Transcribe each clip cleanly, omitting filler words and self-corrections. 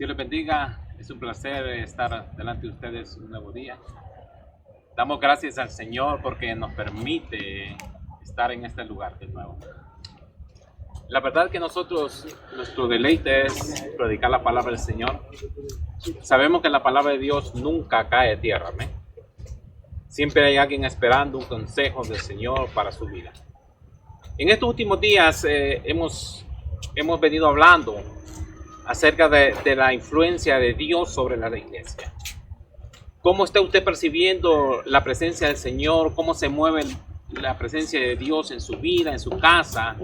Dios les bendiga. Es un placer estar delante de ustedes un nuevo día. Damos gracias al Señor porque nos permite estar en este lugar de nuevo. La verdad que nuestro deleite es predicar la palabra del Señor. Sabemos que la palabra de Dios nunca cae de tierra. ¿Amén? Siempre hay alguien esperando un consejo del Señor para su vida. En estos últimos días hemos venido hablando acerca de la influencia de Dios sobre la iglesia. ¿Cómo está usted percibiendo la presencia del Señor? ¿Cómo se mueve la presencia de Dios en su vida, en su casa,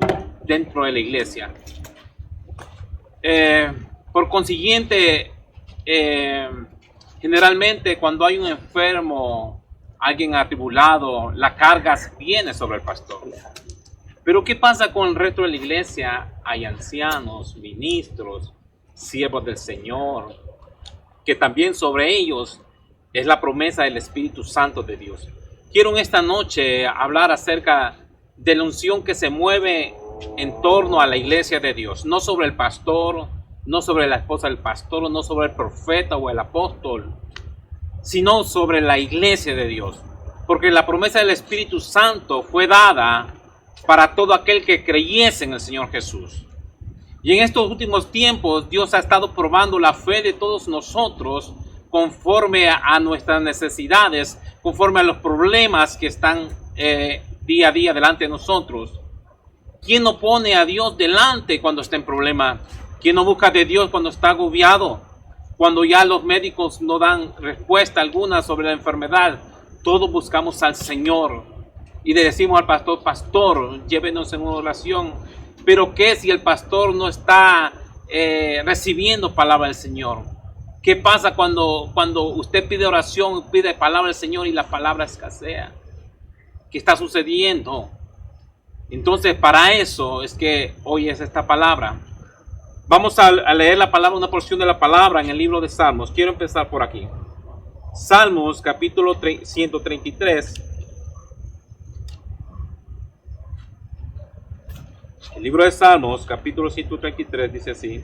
dentro de la iglesia? Por consiguiente, generalmente cuando hay un enfermo, alguien atribulado, la carga viene sobre el pastor. Pero ¿qué pasa con el resto de la iglesia? Hay ancianos, ministros, siervos del Señor, que también sobre ellos es la promesa del Espíritu Santo de Dios. Quiero en esta noche hablar acerca de la unción que se mueve en torno a la iglesia de Dios, no sobre el pastor, no sobre la esposa del pastor, no sobre el profeta o el apóstol, sino sobre la iglesia de Dios, porque la promesa del Espíritu Santo fue dada para todo aquel que creyese en el Señor Jesús. Y en estos últimos tiempos Dios ha estado probando la fe de todos nosotros conforme a nuestras necesidades, conforme a los problemas que están día a día delante de nosotros. ¿Quién no pone a Dios delante cuando está en problema? ¿Quién no busca de Dios cuando está agobiado? Cuando ya los médicos no dan respuesta alguna sobre la enfermedad, todos buscamos al Señor y le decimos al pastor: pastor, llévenos en una oración. Pero ¿qué si el pastor no está recibiendo palabra del Señor? ¿Qué pasa cuando usted pide oración, pide palabra del Señor y la palabra escasea? ¿Qué está sucediendo? Entonces, para eso es que hoy es esta palabra. Vamos a leer la palabra, una porción de la palabra en el libro de Salmos. Quiero empezar por aquí. Salmos, capítulo 133. El libro de Salmos, capítulo 133, dice así.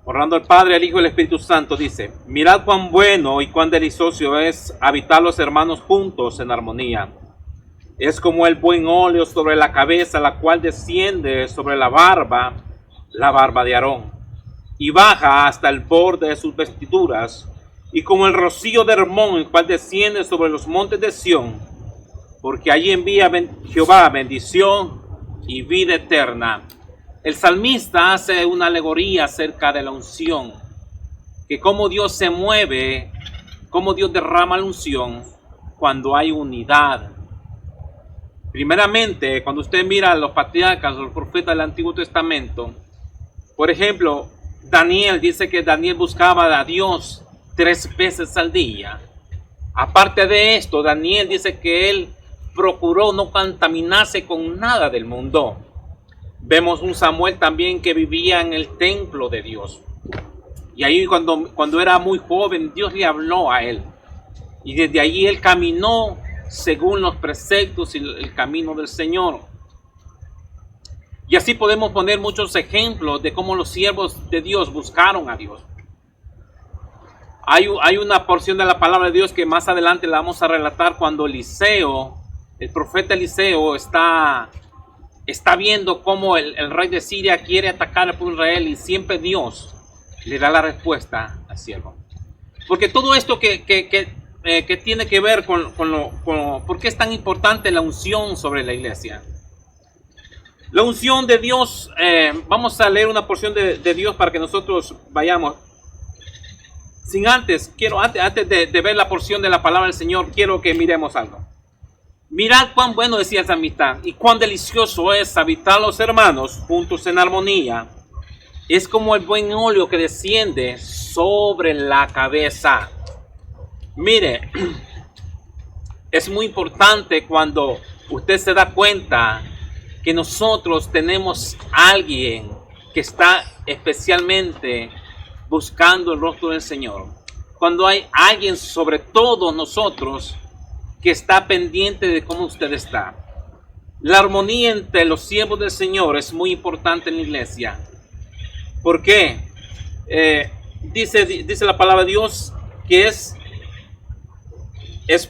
Honrando al Padre, al Hijo y al Espíritu Santo, dice: mirad cuán bueno y cuán delicioso es habitar los hermanos juntos en armonía. Es como el buen óleo sobre la cabeza, la cual desciende sobre la barba de Aarón, y baja hasta el borde de sus vestiduras, y como el rocío de Hermón, el cual desciende sobre los montes de Sión, porque allí envía Jehová bendición y vida eterna. El salmista hace una alegoría acerca de la unción, que cómo Dios se mueve, cómo Dios derrama la unción cuando hay unidad. Primeramente, cuando usted mira a los patriarcas, los profetas del Antiguo Testamento, por ejemplo, Daniel dice que Daniel buscaba a Dios 3 veces al día. Aparte de esto, Daniel dice que él procuró no contaminarse con nada del mundo. Vemos un Samuel también que vivía en el templo de Dios. Y ahí cuando era muy joven, Dios le habló a él. Y desde allí él caminó según los preceptos y el camino del Señor. Y así podemos poner muchos ejemplos de cómo los siervos de Dios buscaron a Dios. Hay una porción de la palabra de Dios que más adelante la vamos a relatar cuando Eliseo, el profeta Eliseo, está viendo cómo el rey de Siria quiere atacar al pueblo de Israel, y siempre Dios le da la respuesta al siervo. Porque todo esto que tiene que ver con por qué es tan importante la unción sobre la iglesia. La unción de Dios, vamos a leer una porción de Dios para que nosotros vayamos. Sin antes, antes de ver la porción de la palabra del Señor, quiero que miremos algo. Mirad cuán bueno, decía el salmista, y cuán delicioso es habitar los hermanos juntos en armonía. Es como el buen óleo que desciende sobre la cabeza. Mire, es muy importante cuando usted se da cuenta que nosotros tenemos a alguien que está especialmente buscando el rostro del Señor. Cuando hay alguien sobre todos nosotros que está pendiente de cómo usted está. La armonía entre los siervos del Señor es muy importante en la iglesia. ¿Por qué? Dice la palabra de Dios que es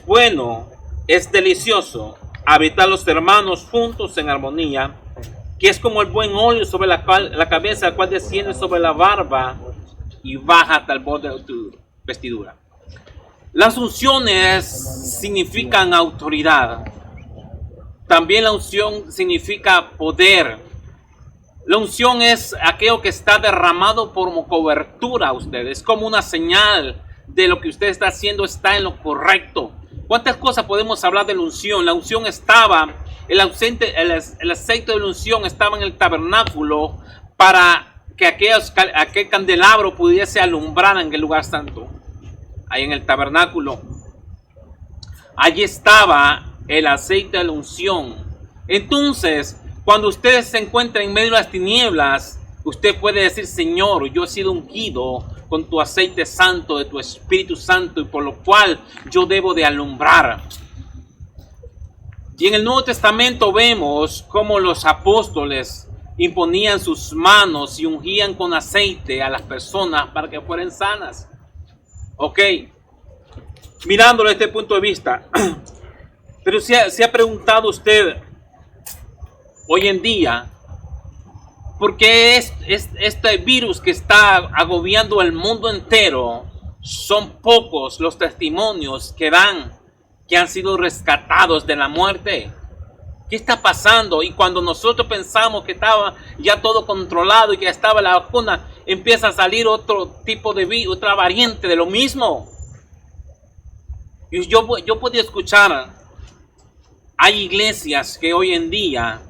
bueno, es delicioso habitar los hermanos juntos en armonía, que es como el buen óleo sobre la cabeza, el cual desciende sobre la barba y baja hasta el borde de tu vestidura. Las unciones significan autoridad. También la unción significa poder. La unción es aquello que está derramado por cobertura a ustedes, como una señal de lo que usted está haciendo está en lo correcto. ¿Cuántas cosas podemos hablar de la unción? La unción estaba, el aceite de la unción estaba en el tabernáculo para que aquel candelabro pudiese alumbrar en el lugar santo. Ahí en el tabernáculo. Allí estaba el aceite de la unción. Entonces, cuando usted se encuentra en medio de las tinieblas, usted puede decir: Señor, yo he sido ungido con tu aceite santo, de tu Espíritu Santo, y por lo cual yo debo de alumbrar. Y en el Nuevo Testamento vemos cómo los apóstoles imponían sus manos y ungían con aceite a las personas para que fueran sanas. Ok, mirándolo desde este punto de vista, pero se ha preguntado usted hoy en día, ¿por qué este virus que está agobiando el mundo entero, son pocos los testimonios que dan que han sido rescatados de la muerte? ¿Qué está pasando? Y cuando nosotros pensamos que estaba ya todo controlado y que estaba la vacuna, empieza a salir otro tipo de virus, otra variante de lo mismo. Y yo podía escuchar, hay iglesias que hoy en día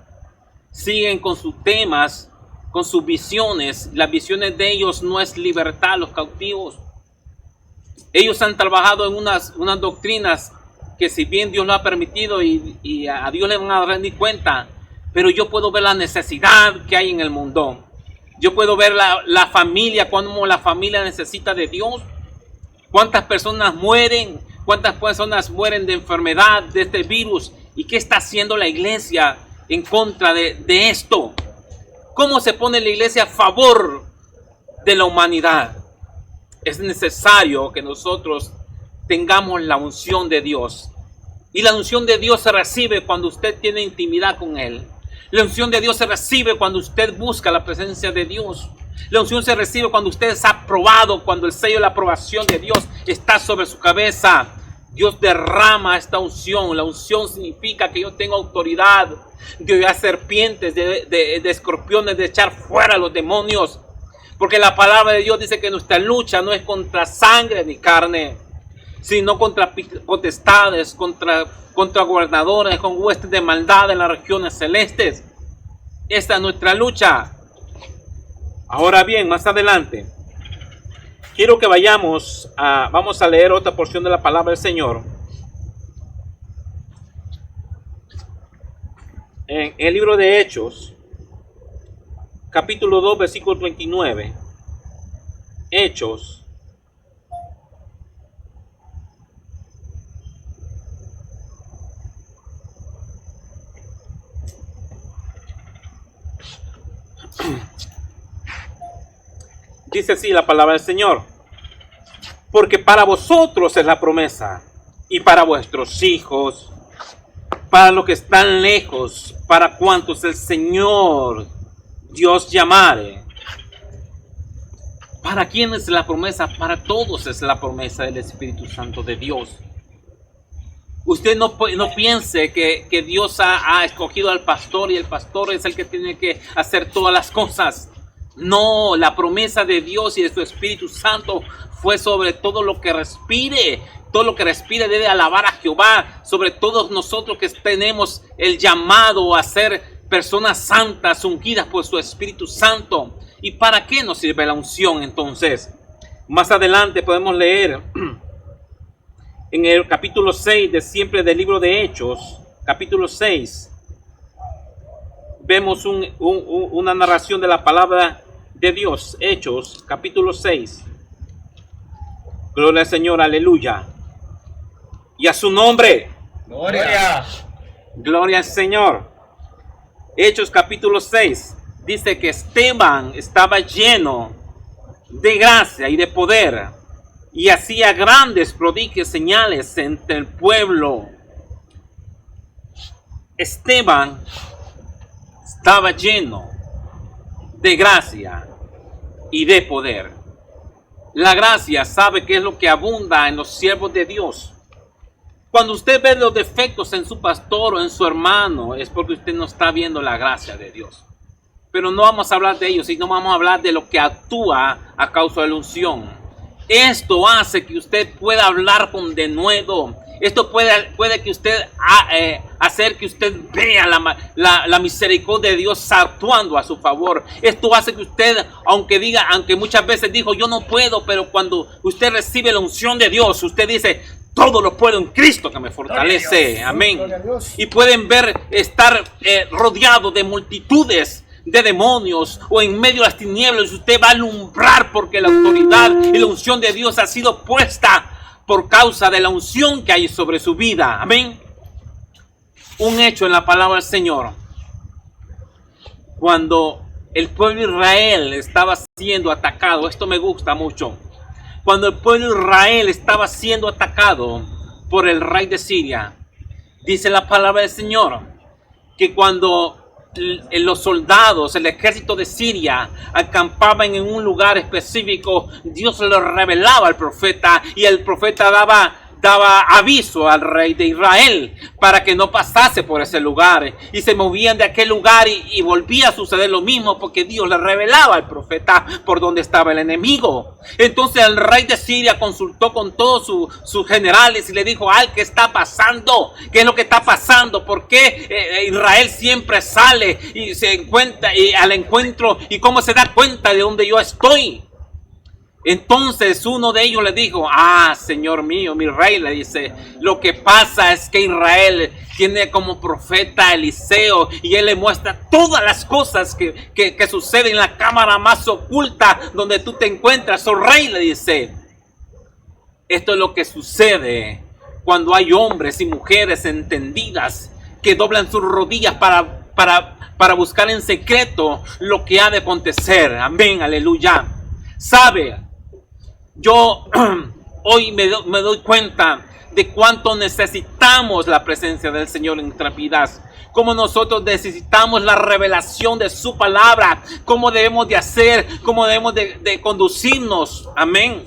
siguen con sus temas, con sus visiones. Las visiones de ellos no es libertad a los cautivos. Ellos han trabajado en unas doctrinas que, si bien Dios lo ha permitido y a Dios le van a rendir cuenta, pero yo puedo ver la necesidad que hay en el mundo. Yo puedo ver la familia, cómo la familia necesita de Dios. Cuántas personas mueren, de enfermedad, de este virus. ¿Y qué está haciendo la iglesia en contra de esto? ¿Cómo se pone la iglesia a favor de la humanidad? Es necesario que nosotros tengamos la unción de Dios. Y la unción de Dios se recibe cuando usted tiene intimidad con Él. La unción de Dios se recibe cuando usted busca la presencia de Dios. La unción se recibe cuando usted es aprobado, cuando el sello de la aprobación de Dios está sobre su cabeza. Dios derrama esta unción. La unción significa que yo tengo autoridad de hollar serpientes, de escorpiones, de echar fuera a los demonios. Porque la palabra de Dios dice que nuestra lucha no es contra sangre ni carne, sino contra potestades, contra gobernadores, con huestes de maldad en las regiones celestes. Esta es nuestra lucha. Ahora bien, más adelante, quiero que vamos a leer otra porción de la palabra del Señor. En el libro de Hechos, capítulo 2, versículo 29. Hechos. Dice así la palabra del Señor: porque para vosotros es la promesa, y para vuestros hijos, para los que están lejos, para cuantos el Señor Dios llamare. ¿Para quién es la promesa? Para todos es la promesa del Espíritu Santo de Dios. Usted no piense que Dios ha escogido al pastor y el pastor es el que tiene que hacer todas las cosas. No, la promesa de Dios y de su Espíritu Santo fue sobre todo lo que respire. Todo lo que respire debe alabar a Jehová. Sobre todos nosotros que tenemos el llamado a ser personas santas, ungidas por su Espíritu Santo. ¿Y para qué nos sirve la unción entonces? Más adelante podemos leer en el capítulo 6 de siempre del libro de Hechos, capítulo 6. Vemos una narración de la palabra de Dios. Hechos, capítulo 6. Gloria al Señor, aleluya. Y a su nombre. Gloria. Gloria al Señor. Hechos capítulo 6 dice que Esteban estaba lleno de gracia y de poder y hacía grandes prodigios, señales entre el pueblo. Esteban estaba lleno de gracia y de poder. La gracia, sabe que es lo que abunda en los siervos de Dios. Cuando usted ve los defectos en su pastor o en su hermano, es porque usted no está viendo la gracia de Dios. Pero no vamos a hablar de ellos, sino vamos a hablar de lo que actúa a causa de la unción. Esto hace que usted pueda hablar con denuedo. Esto puede que usted hacer que usted vea la misericordia de Dios actuando a su favor. Esto hace que usted, aunque muchas veces dijo yo no puedo, pero cuando usted recibe la unción de Dios, usted dice todo lo puedo en Cristo que me fortalece. Amén. Y pueden estar rodeado de multitudes de demonios o en medio de las tinieblas. Usted va a alumbrar porque la autoridad y la unción de Dios ha sido puesta por causa de la unción que hay sobre su vida. Amén. Un hecho en la palabra del Señor. Cuando el pueblo de Israel estaba siendo atacado, esto me gusta mucho. Cuando el pueblo de Israel estaba siendo atacado por el rey de Siria, dice la palabra del Señor que cuando los soldados, el ejército de Siria acampaban en un lugar específico, Dios le revelaba al profeta y el profeta daba aviso al rey de Israel para que no pasase por ese lugar, y se movían de aquel lugar y volvía a suceder lo mismo porque Dios le revelaba al profeta por donde estaba el enemigo. Entonces el rey de Siria consultó con todos sus generales y le dijo: ¿qué está pasando? ¿Qué es lo que está pasando? ¿Por qué Israel siempre sale y se encuentra al encuentro, y cómo se da cuenta de donde yo estoy? Entonces uno de ellos le dijo: Señor mío, mi rey, le dice, lo que pasa es que Israel tiene como profeta a Eliseo y él le muestra todas las cosas que suceden en la cámara más oculta donde tú te encuentras. Oh rey, le dice, esto es lo que sucede cuando hay hombres y mujeres entendidas que doblan sus rodillas para buscar en secreto lo que ha de acontecer. Amén, aleluya. Sabe, yo hoy me doy cuenta de cuánto necesitamos la presencia del Señor en nuestras vidas. Cómo nosotros necesitamos la revelación de su palabra. Cómo debemos de hacer, cómo debemos de conducirnos. Amén.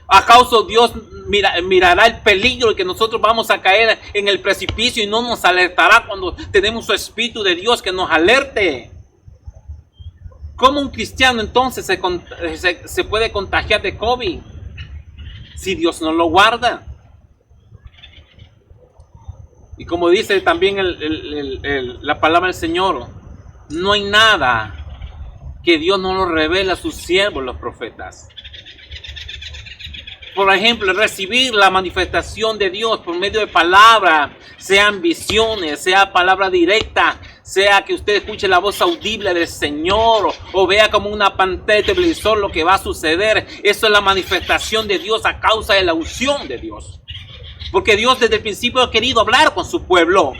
¿Acaso Dios mirará el peligro y que nosotros vamos a caer en el precipicio y no nos alertará cuando tenemos su Espíritu de Dios que nos alerte? ¿Cómo un cristiano entonces se puede contagiar de COVID si Dios no lo guarda? Y como dice también la palabra del Señor, no hay nada que Dios no lo revele a sus siervos, los profetas. Por ejemplo, recibir la manifestación de Dios por medio de palabra, sean visiones, sea palabra directa, sea que usted escuche la voz audible del Señor o vea como una pantalla de televisor lo que va a suceder. Eso es la manifestación de Dios a causa de la unción de Dios. Porque Dios desde el principio ha querido hablar con su pueblo.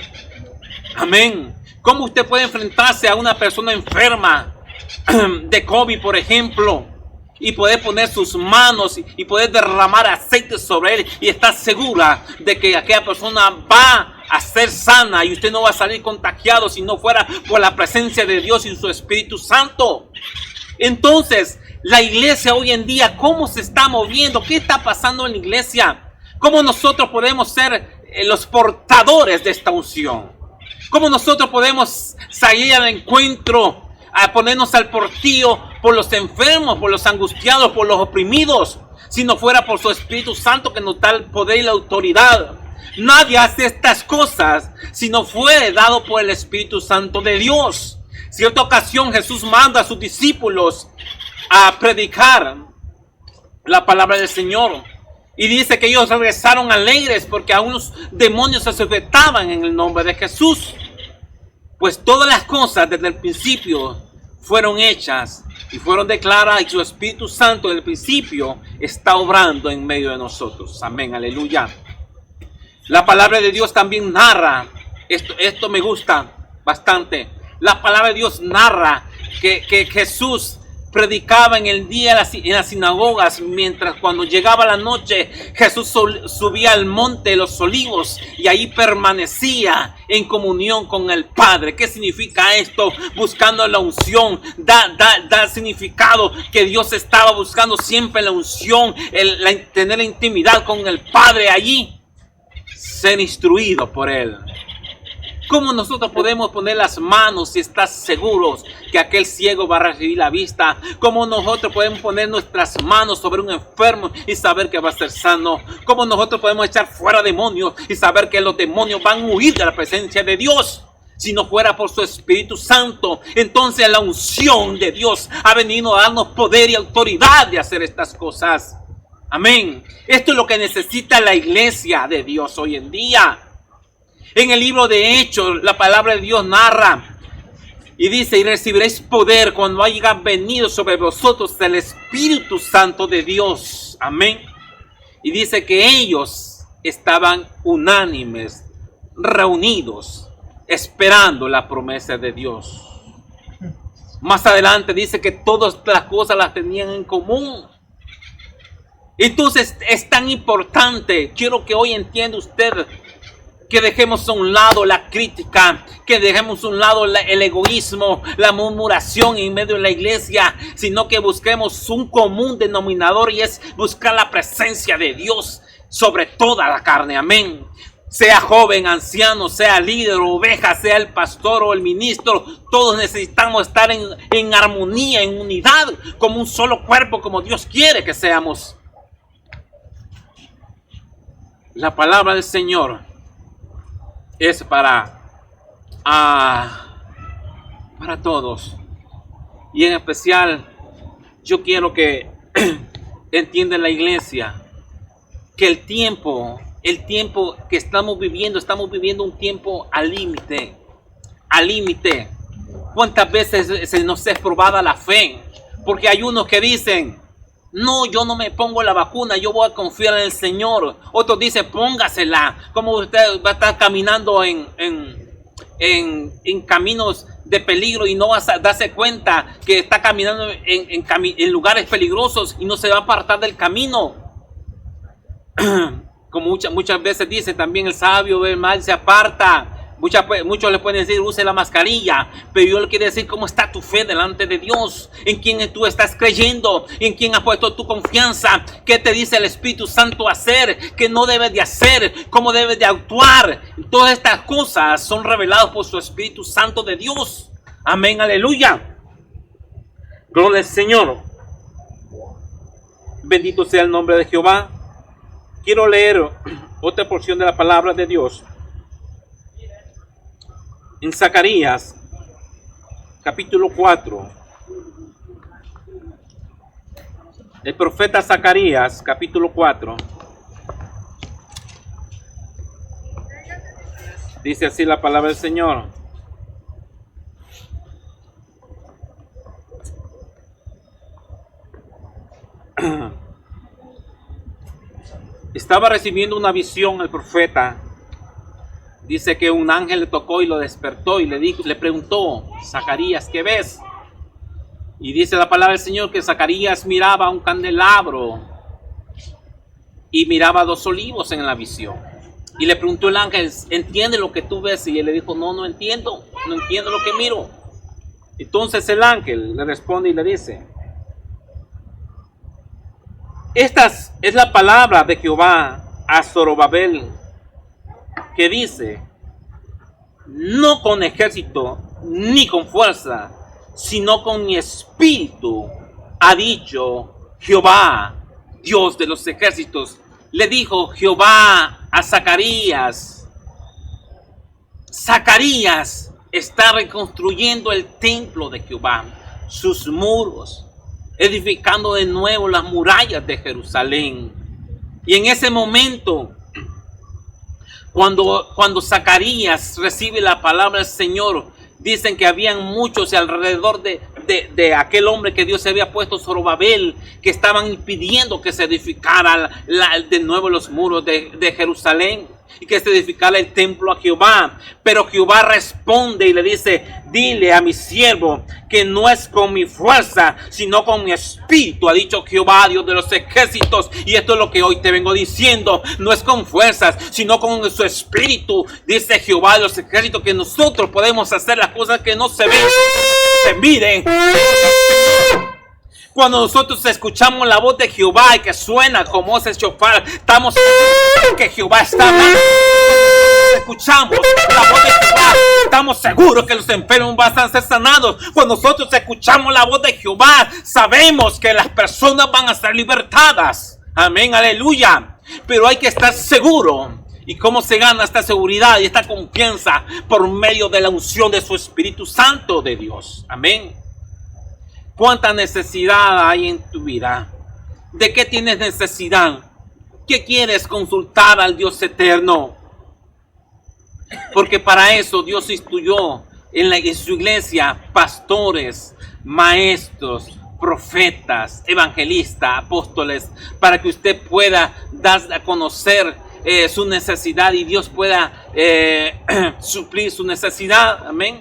Amén. ¿Cómo usted puede enfrentarse a una persona enferma de COVID, por ejemplo, y poder poner sus manos y poder derramar aceite sobre él y estar segura de que aquella persona va a ser sana y usted no va a salir contagiado si no fuera por la presencia de Dios y su Espíritu Santo? Entonces, la iglesia hoy en día, ¿cómo se está moviendo? ¿Qué está pasando en la iglesia? ¿Cómo nosotros podemos ser los portadores de esta unción? ¿Cómo nosotros podemos salir al encuentro, a ponernos al portillo por los enfermos, por los angustiados, por los oprimidos, si no fuera por su Espíritu Santo que nos da el poder y la autoridad? Nadie hace estas cosas si no fue dado por el Espíritu Santo de Dios. Cierta ocasión Jesús manda a sus discípulos a predicar la palabra del Señor y dice que ellos regresaron alegres porque a unos demonios se sujetaban en el nombre de Jesús. Pues todas las cosas desde el principio fueron hechas y fueron declaradas, y su Espíritu Santo desde el principio está obrando en medio de nosotros. Amén, aleluya. La palabra de Dios también narra, esto me gusta bastante, La palabra de Dios narra que Jesús predicaba en el día en las sinagogas, mientras cuando llegaba la noche Jesús subía al monte de los olivos y ahí permanecía en comunión con el Padre. ¿Qué significa esto? Buscando la unción. Da significado que Dios estaba buscando siempre la unción, tener intimidad con el Padre allí, ser instruido por Él. ¿Cómo nosotros podemos poner las manos si estás seguros que aquel ciego va a recibir la vista? ¿Cómo nosotros podemos poner nuestras manos sobre un enfermo y saber que va a ser sano? ¿Cómo nosotros podemos echar fuera demonios y saber que los demonios van a huir de la presencia de Dios? Si no fuera por su Espíritu Santo, entonces la unción de Dios ha venido a darnos poder y autoridad de hacer estas cosas. Amén. Esto es lo que necesita la iglesia de Dios hoy en día. En el libro de Hechos, la palabra de Dios narra y dice: y recibiréis poder cuando haya venido sobre vosotros el Espíritu Santo de Dios. Amén. Y dice que ellos estaban unánimes, reunidos, esperando la promesa de Dios. Más adelante dice que todas las cosas las tenían en común. Entonces es tan importante, quiero que hoy entienda usted, que dejemos a un lado la crítica, que dejemos a un lado el egoísmo, la murmuración en medio de la iglesia, sino que busquemos un común denominador, y es buscar la presencia de Dios sobre toda la carne. Amén. Sea joven, anciano, sea líder, oveja, sea el pastor o el ministro, todos necesitamos estar en armonía, en unidad, como un solo cuerpo, como Dios quiere que seamos. La palabra del Señor es para todos, y en especial yo quiero que entienda la iglesia que el tiempo que estamos viviendo un tiempo al límite. ¿Cuántas veces se nos es probada la fe? Porque hay unos que dicen: no, yo no me pongo la vacuna, yo voy a confiar en el Señor. Otros dicen: póngasela. ¿Cómo usted va a estar caminando en caminos de peligro y no va a darse cuenta que está caminando en lugares peligrosos y no se va a apartar del camino? Como muchas veces dice también: el sabio ve el mal, se aparta. Muchos le pueden decir: use la mascarilla, pero yo le quiero decir: ¿cómo está tu fe delante de Dios? ¿En quién tú estás creyendo? ¿En quién has puesto tu confianza? ¿Qué te dice el Espíritu Santo hacer? ¿Qué no debes de hacer? ¿Cómo debes de actuar? Todas estas cosas son reveladas por su Espíritu Santo de Dios. Amén, aleluya. Gloria al Señor. Bendito sea el nombre de Jehová. Quiero leer otra porción de la palabra de Dios. En Zacarías, capítulo 4. El profeta Zacarías, capítulo 4. Dice así la palabra del Señor. Estaba recibiendo una visión el profeta. Dice que un ángel le tocó y lo despertó y le preguntó: Zacarías, ¿qué ves? Y dice la palabra del Señor que Zacarías miraba un candelabro y miraba 2 olivos en la visión. Y le preguntó el ángel: ¿entiende lo que tú ves? Y él le dijo: no entiendo lo que miro. Entonces el ángel le responde y le dice: esta es la palabra de Jehová a Zorobabel, que dice: no con ejército ni con fuerza, sino con mi espíritu, ha dicho Jehová, Dios de los ejércitos. Le dijo Jehová a Zacarías: Zacarías está reconstruyendo el templo de Jehová, sus muros, edificando de nuevo las murallas de Jerusalén. Y en ese momento, cuando Zacarías recibe la palabra del Señor, dicen que habían muchos alrededor de aquel hombre que Dios se había puesto, Zorobabel, que estaban impidiendo que se edificara de nuevo los muros de Jerusalén. y que se edificara el templo a Jehová. Pero Jehová responde y le dice: dile a mi siervo que no es con mi fuerza, sino con mi espíritu, ha dicho Jehová, Dios de los ejércitos. Y esto es lo que hoy te vengo diciendo: no es con fuerzas, sino con su espíritu, dice Jehová de los ejércitos, que nosotros podemos hacer las cosas que no se ven, se miren. Cuando nosotros escuchamos la voz de Jehová y que suena como ese shofar, estamos seguros que Jehová está hablando. Escuchamos la voz de Jehová, estamos seguros que los enfermos van a ser sanados. Cuando nosotros escuchamos la voz de Jehová, sabemos que las personas van a ser libertadas. Amén, aleluya. Pero hay que estar seguro. ¿Y cómo se gana esta seguridad y esta confianza? Por medio de la unción de su Espíritu Santo de Dios. Amén. ¿Cuánta necesidad hay en tu vida? ¿De qué tienes necesidad? ¿Qué quieres consultar al Dios eterno? Porque para eso Dios instituyó en su iglesia pastores, maestros, profetas, evangelistas, apóstoles, para que usted pueda dar a conocer su necesidad y Dios pueda suplir su necesidad. Amén.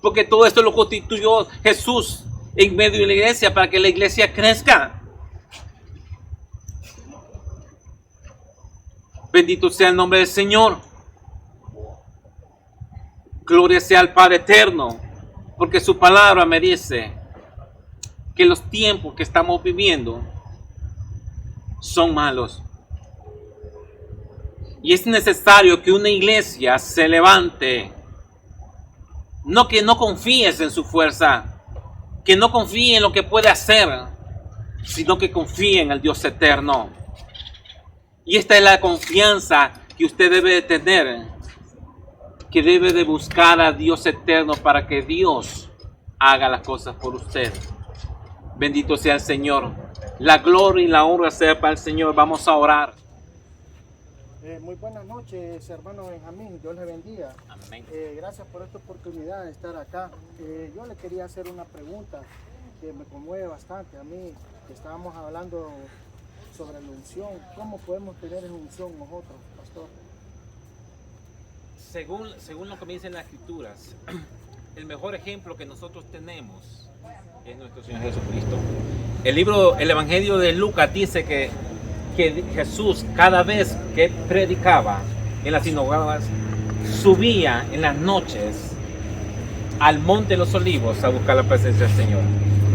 Porque todo esto lo constituyó Jesús en medio de la iglesia, para que la iglesia crezca. Bendito sea el nombre del Señor. Gloria sea al Padre eterno, porque su palabra me dice que los tiempos que estamos viviendo son malos. Y es necesario que una iglesia se levante. No que no confíes en su fuerza, que no confíe en lo que puede hacer, sino que confíe en el Dios eterno. Y esta es la confianza que usted debe de tener, que debe de buscar a Dios eterno para que Dios haga las cosas por usted. Bendito sea el Señor. La gloria y la honra sea para el Señor. Vamos a orar. Muy buenas noches, hermano Benjamín, Dios le bendiga. Amén. Gracias por esta oportunidad de estar acá. Yo le quería hacer una pregunta que me conmueve bastante a mí, que estábamos hablando sobre la unción. ¿Cómo podemos tener unción nosotros, pastor? Según lo que me dicen las Escrituras, el mejor ejemplo que nosotros tenemos es nuestro Señor Jesucristo. El Evangelio de Lucas dice que Jesús, cada vez que predicaba en las sinagogas, subía en las noches al Monte de los Olivos a buscar la presencia del Señor.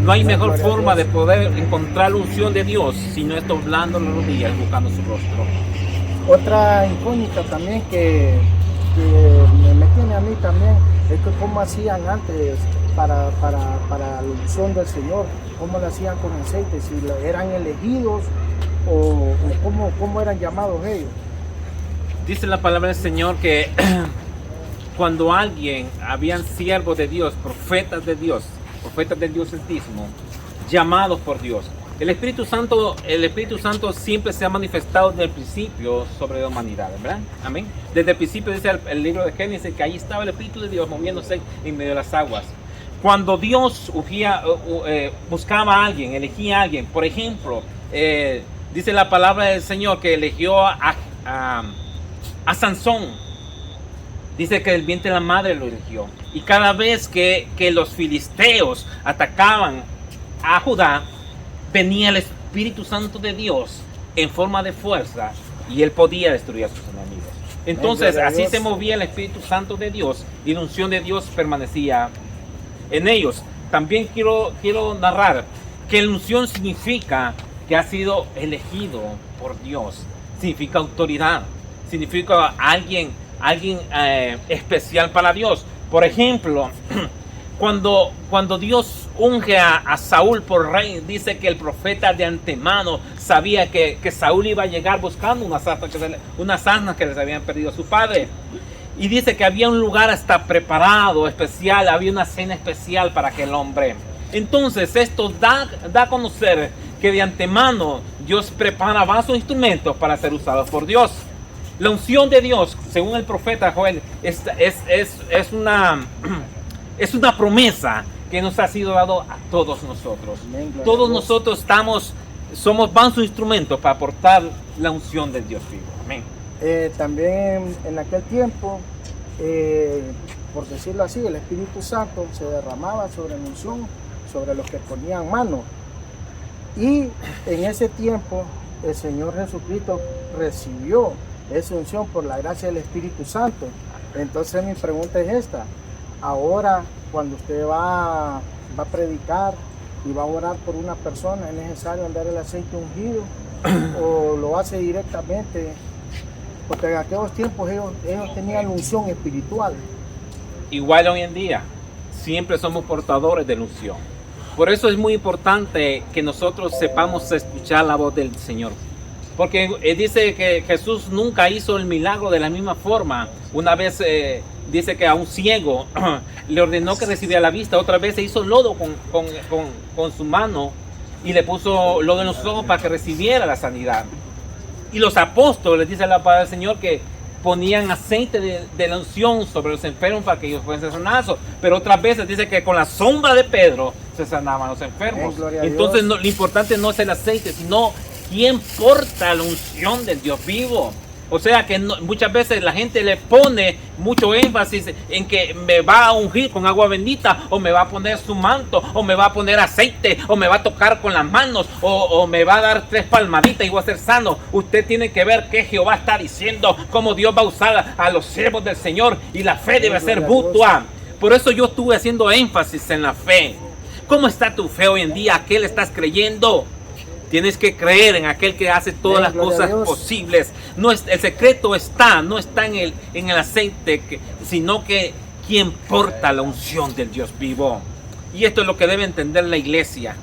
No hay mejor forma de poder encontrar la unción de Dios si no es doblando las rodillas y buscando su rostro. Otra incógnita también que me tiene a mí también es que cómo hacían antes para la unción del Señor, cómo lo hacían con aceite, si eran elegidos o cómo eran llamados ellos. Dice la palabra del Señor que cuando habían siervos de Dios, profetas del Dios Santísimo, llamados por Dios. El Espíritu Santo siempre se ha manifestado desde el principio sobre la humanidad, ¿verdad? Amén. Desde el principio dice el libro de Génesis que ahí estaba el Espíritu de Dios moviéndose en medio de las aguas. Cuando Dios buscaba a alguien, elegía a alguien, por ejemplo, dice la palabra del Señor que eligió a Sansón. Dice que el vientre de la madre lo eligió. Y cada vez que los filisteos atacaban a Judá, venía el Espíritu Santo de Dios en forma de fuerza y él podía destruir a sus enemigos. Entonces así se movía el Espíritu Santo de Dios y la unción de Dios permanecía en ellos. También quiero narrar que la unción significa que ha sido elegido por Dios. Significa autoridad, significa alguien especial para Dios. Por ejemplo, cuando Dios unge a Saúl por rey, dice que el profeta de antemano sabía que Saúl iba a llegar buscando unas asnas que les habían perdido a su padre. Y dice que había un lugar hasta preparado, especial, había una cena especial para aquel hombre. Entonces esto da a conocer que de antemano Dios prepara vasos instrumentos para ser usados por Dios. La unción de Dios, según el profeta Joel, es una promesa que nos ha sido dado a todos nosotros. Amén, todos nosotros somos vasos instrumentos para aportar la unción del Dios vivo. Amén. También en aquel tiempo, por decirlo así, el Espíritu Santo se derramaba sobre la unción, sobre los que ponían mano. Y en ese tiempo el Señor Jesucristo recibió esa unción por la gracia del Espíritu Santo. Entonces mi pregunta es esta: ahora cuando usted va a predicar y va a orar por una persona, ¿es necesario andar el aceite ungido o lo hace directamente? Porque en aquellos tiempos ellos tenían la unción espiritual. Igual hoy en día, siempre somos portadores de la unción. Por eso es muy importante que nosotros sepamos escuchar la voz del Señor. Porque dice que Jesús nunca hizo el milagro de la misma forma. Una vez dice que a un ciego le ordenó que recibiera la vista. Otra vez se hizo lodo con su mano y le puso lodo en los ojos para que recibiera la sanidad. Y los apóstoles, dice la palabra del Señor, que ponían aceite de la unción sobre los enfermos para que ellos fuesen sanados. Pero otras veces dice que con la sombra de Pedro se sanaban los enfermos. Entonces lo importante no es el aceite, sino quién porta la unción del Dios vivo. O sea que muchas veces la gente le pone mucho énfasis en que me va a ungir con agua bendita, o me va a poner su manto, o me va a poner aceite, o me va a tocar con las manos, o me va a dar 3 palmaditas y voy a ser sano. Usted tiene que ver qué Jehová está diciendo, cómo Dios va a usar a los siervos del Señor, y la fe debe ser mutua. Por eso yo estuve haciendo énfasis en la fe. ¿Cómo está tu fe hoy en día? ¿A qué le estás creyendo? Tienes que creer en aquel que hace todas las cosas posibles. No es, el secreto no está en el aceite, sino que quien porta la unción del Dios vivo. Y esto es lo que debe entender la iglesia.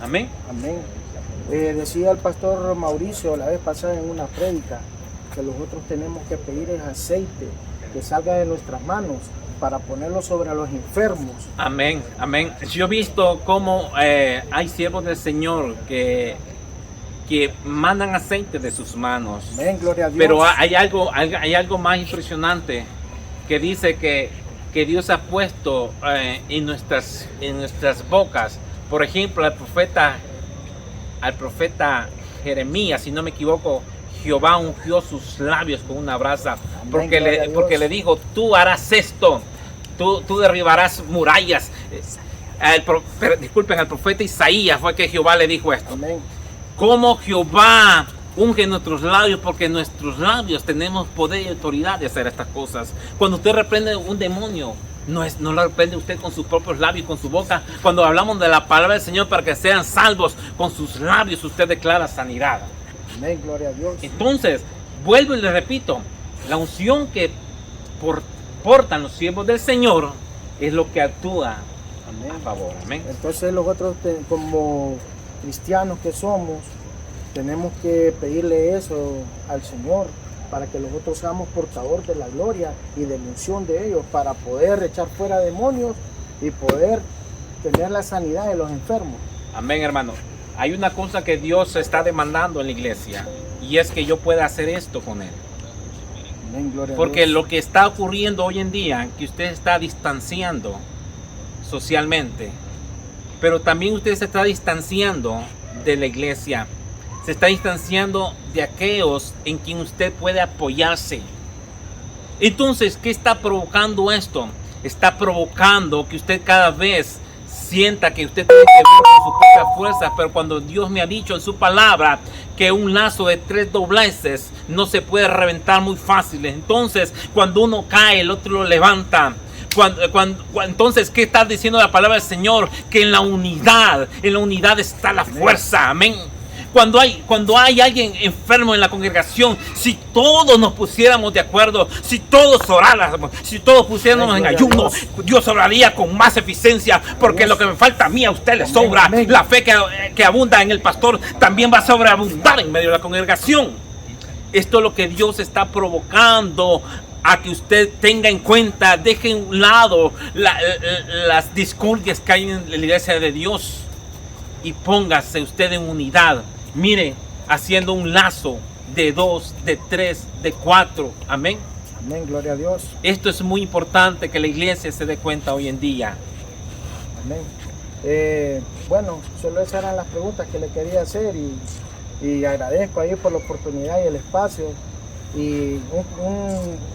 Amén. Amén. Decía el pastor Mauricio la vez pasada en una prédica que nosotros tenemos que pedir el aceite que salga de nuestras manos para ponerlo sobre los enfermos. Amén, amén. Yo he visto cómo hay siervos del Señor que mandan aceite de sus manos. Amén, gloria a Dios. Pero hay algo más impresionante que dice que Dios ha puesto en nuestras bocas. Por ejemplo, al profeta Jeremías, si no me equivoco, Jehová ungió sus labios con una brasa, porque le dijo: tú harás esto, tú derribarás murallas. Disculpen, al profeta Isaías fue que Jehová le dijo esto. Amén. Como Jehová unge nuestros labios, porque nuestros labios tenemos poder y autoridad de hacer estas cosas. Cuando usted reprende un demonio, no lo reprende usted con sus propios labios, con su boca. Cuando hablamos de la palabra del Señor para que sean salvos, con sus labios usted declara sanidad. Amén, gloria a Dios. Entonces, vuelvo y le repito, la unción que portan los siervos del Señor es lo que actúa a favor. Amén. Entonces nosotros como cristianos que somos, tenemos que pedirle eso al Señor para que nosotros seamos portadores de la gloria y de la unción de ellos, para poder echar fuera demonios y poder tener la sanidad de los enfermos. Amén, hermano. Hay una cosa que Dios está demandando en la iglesia, y es que yo pueda hacer esto con Él. Amén, gloria a Porque Dios. lo que está ocurriendo hoy en día, que usted está distanciando socialmente, pero también usted se está distanciando de la iglesia, se está distanciando de aquellos en quien usted puede apoyarse. Entonces, ¿qué está provocando esto? Está provocando que usted cada vez sienta que usted tiene que ver con sus propias fuerzas, pero cuando Dios me ha dicho en su palabra que un lazo de 3 dobleces no se puede reventar muy fácil. Entonces, cuando uno cae, el otro lo levanta. Entonces, ¿qué está diciendo la palabra del Señor? Que en la unidad está la fuerza. Amén. Cuando hay alguien enfermo en la congregación, si todos nos pusiéramos de acuerdo, si todos oráramos, si todos pusiéramos en ayuno, Dios obraría con más eficiencia, porque lo que me falta a mí, a usted le sobra. La fe que abunda en el pastor también va a sobreabundar en medio de la congregación. Esto es lo que Dios está provocando a que usted tenga en cuenta. Deje a un lado las discordias que hay en la iglesia de Dios y póngase usted en unidad. Mire, haciendo un lazo de 2, de 3, de 4. Amén. Amén, gloria a Dios. Esto es muy importante que la iglesia se dé cuenta hoy en día. Amén. Bueno, solo esas eran las preguntas que le quería hacer, y agradezco ahí por la oportunidad y el espacio. Y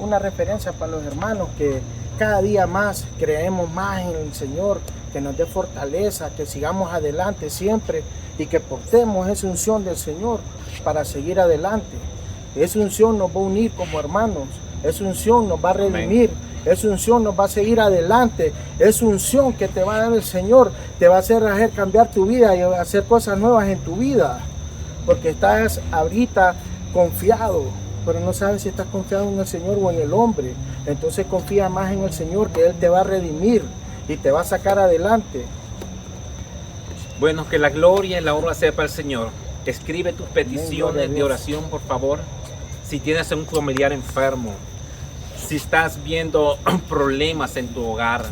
una referencia para los hermanos, que cada día más creemos más en el Señor, que nos dé fortaleza, que sigamos adelante siempre y que portemos esa unción del Señor para seguir adelante. Esa unción nos va a unir como hermanos, esa unción nos va a redimir. Amén. Esa unción nos va a seguir adelante. Esa unción que te va a dar el Señor te va a hacer cambiar tu vida y hacer cosas nuevas en tu vida. Porque estás ahorita confiado, pero no sabes si estás confiado en el Señor o en el hombre. Entonces confía más en el Señor, que Él te va a redimir y te va a sacar adelante. Bueno, que la gloria y la honra sea para el Señor. Escribe tus peticiones de oración, por favor. Si tienes un familiar enfermo, si estás viendo problemas en tu hogar,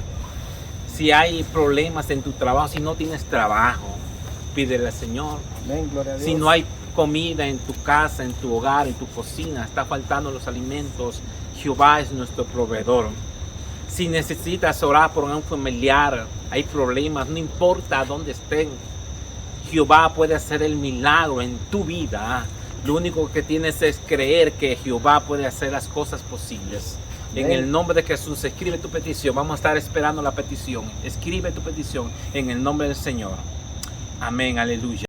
si hay problemas en tu trabajo, si no tienes trabajo, pídele al Señor. Amén, gloria a Dios. Si no hay comida en tu casa, en tu hogar, en tu cocina, está faltando los alimentos, Jehová es nuestro proveedor. Si necesitas orar por un familiar, hay problemas, no importa dónde estén, Jehová puede hacer el milagro en tu vida. Lo único que tienes es creer que Jehová puede hacer las cosas posibles. En el nombre de Jesús, escribe tu petición. Vamos a estar esperando la petición. Escribe tu petición en el nombre del Señor. Amén, aleluya.